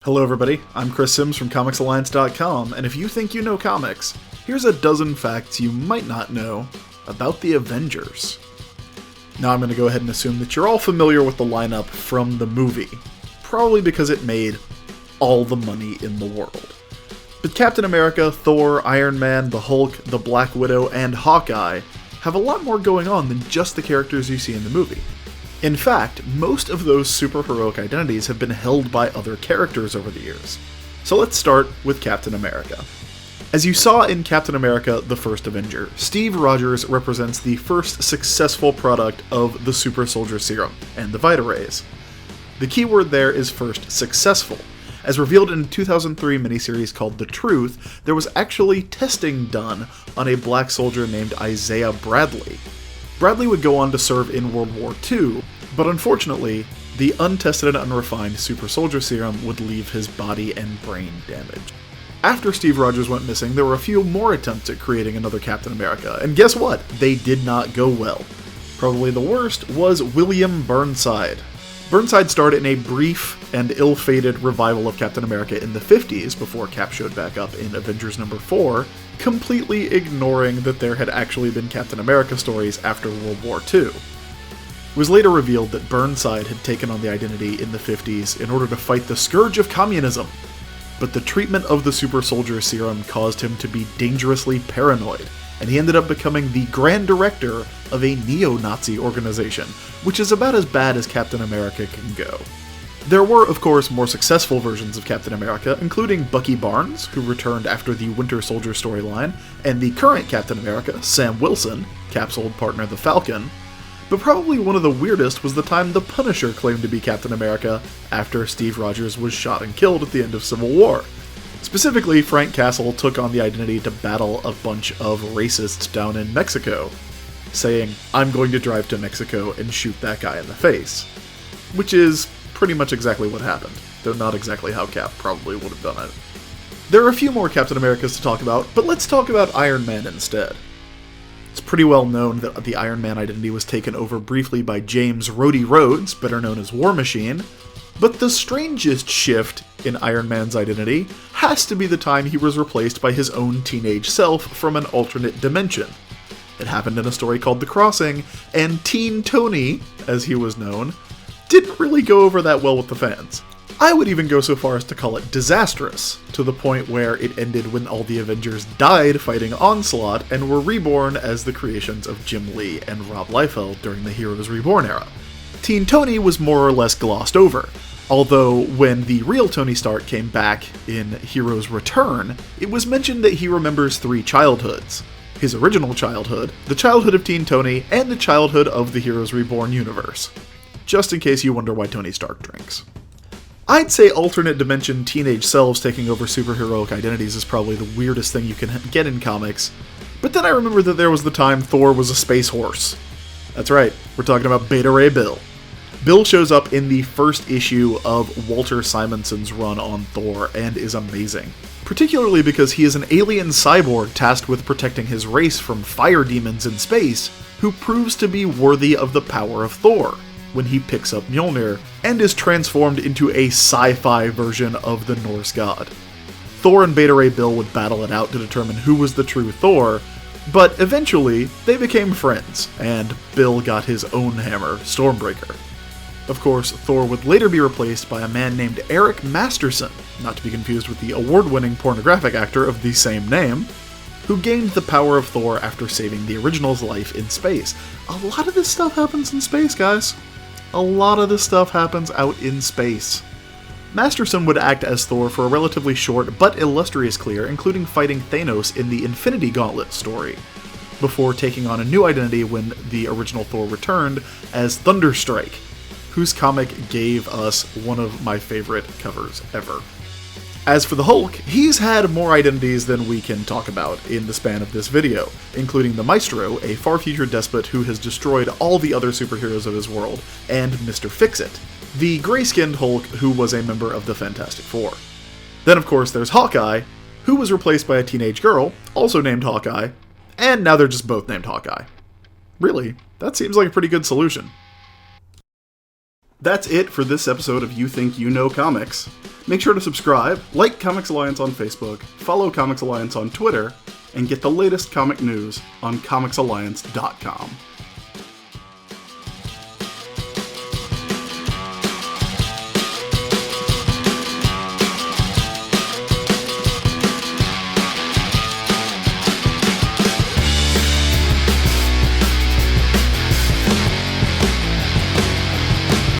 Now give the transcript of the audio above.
Hello everybody, I'm Chris Sims from ComicsAlliance.com, and if you think you know comics, here's a dozen facts you might not know about the Avengers. Now I'm going to go ahead and assume that you're all familiar with the lineup from the movie, probably because it made all the money in the world. But Captain America, Thor, Iron Man, the Hulk, the Black Widow, and Hawkeye have a lot more going on than just the characters you see in the movie. In fact, most of those superheroic identities have been held by other characters over the years. So let's start with Captain America. As you saw in Captain America: The First Avenger, Steve Rogers represents the first successful product of the Super Soldier Serum and the Vita Rays. The key word there is first successful. As revealed in a 2003 miniseries called The Truth, there was actually testing done on a black soldier named Isaiah Bradley. Bradley would go on to serve in World War II, but unfortunately, the untested and unrefined Super Soldier Serum would leave his body and brain damaged. After Steve Rogers went missing, there were a few more attempts at creating another Captain America, and guess what? They did not go well. Probably the worst was William Burnside. Burnside starred in a brief and ill-fated revival of Captain America in the 50s before Cap showed back up in Avengers number 4, completely ignoring that there had actually been Captain America stories after World War II. It was later revealed that Burnside had taken on the identity in the 50s in order to fight the scourge of communism, but the treatment of the Super Soldier Serum caused him to be dangerously paranoid, and he ended up becoming the Grand Director of a neo-Nazi organization, which is about as bad as Captain America can go. There were, of course, more successful versions of Captain America, including Bucky Barnes, who returned after the Winter Soldier storyline, and the current Captain America, Sam Wilson, Cap's old partner the Falcon. But probably one of the weirdest was the time the Punisher claimed to be Captain America after Steve Rogers was shot and killed at the end of Civil War. Specifically, Frank Castle took on the identity to battle a bunch of racists down in Mexico, saying, "I'm going to drive to Mexico and shoot that guy in the face." Which is pretty much exactly what happened, though not exactly how Cap probably would have done it. There are a few more Captain Americas to talk about, but let's talk about Iron Man instead. It's pretty well known that the Iron Man identity was taken over briefly by James Rhodey Rhodes, better known as War Machine, but the strangest shift in Iron Man's identity has to be the time he was replaced by his own teenage self from an alternate dimension. It happened in a story called The Crossing, and Teen Tony, as he was known, didn't really go over that well with the fans. I would even go so far as to call it disastrous, to the point where it ended when all the Avengers died fighting Onslaught and were reborn as the creations of Jim Lee and Rob Liefeld during the Heroes Reborn era. Teen Tony was more or less glossed over, although when the real Tony Stark came back in Heroes Return, it was mentioned that he remembers 3 childhoods. His original childhood, the childhood of Teen Tony, and the childhood of the Heroes Reborn universe. Just in case you wonder why Tony Stark drinks. I'd say alternate dimension teenage selves taking over superheroic identities is probably the weirdest thing you can get in comics, but then I remember that there was the time Thor was a space horse. That's right, we're talking about Beta Ray Bill. Bill shows up in the first issue of Walter Simonson's run on Thor and is amazing. Particularly because he is an alien cyborg tasked with protecting his race from fire demons in space, who proves to be worthy of the power of Thor when he picks up Mjolnir, and is transformed into a sci-fi version of the Norse god. Thor and Beta Ray Bill would battle it out to determine who was the true Thor, but eventually they became friends, and Bill got his own hammer, Stormbreaker. Of course, Thor would later be replaced by a man named Eric Masterson, not to be confused with the award-winning pornographic actor of the same name, who gained the power of Thor after saving the original's life in space. A lot of this stuff happens in space, guys. A lot of this stuff happens out in space. Masterson would act as Thor for a relatively short but illustrious career, including fighting Thanos in the Infinity Gauntlet story, before taking on a new identity when the original Thor returned as Thunderstrike, whose comic gave us one of my favorite covers ever. As for the Hulk, he's had more identities than we can talk about in the span of this video, including the Maestro, a far-future despot who has destroyed all the other superheroes of his world, and Mr. Fix-It, the gray-skinned Hulk who was a member of the Fantastic Four. Then of course there's Hawkeye, who was replaced by a teenage girl, also named Hawkeye, and now they're just both named Hawkeye. Really, that seems like a pretty good solution. That's it for this episode of You Think You Know Comics. Make sure to subscribe, like Comics Alliance on Facebook, follow Comics Alliance on Twitter, and get the latest comic news on comicsalliance.com.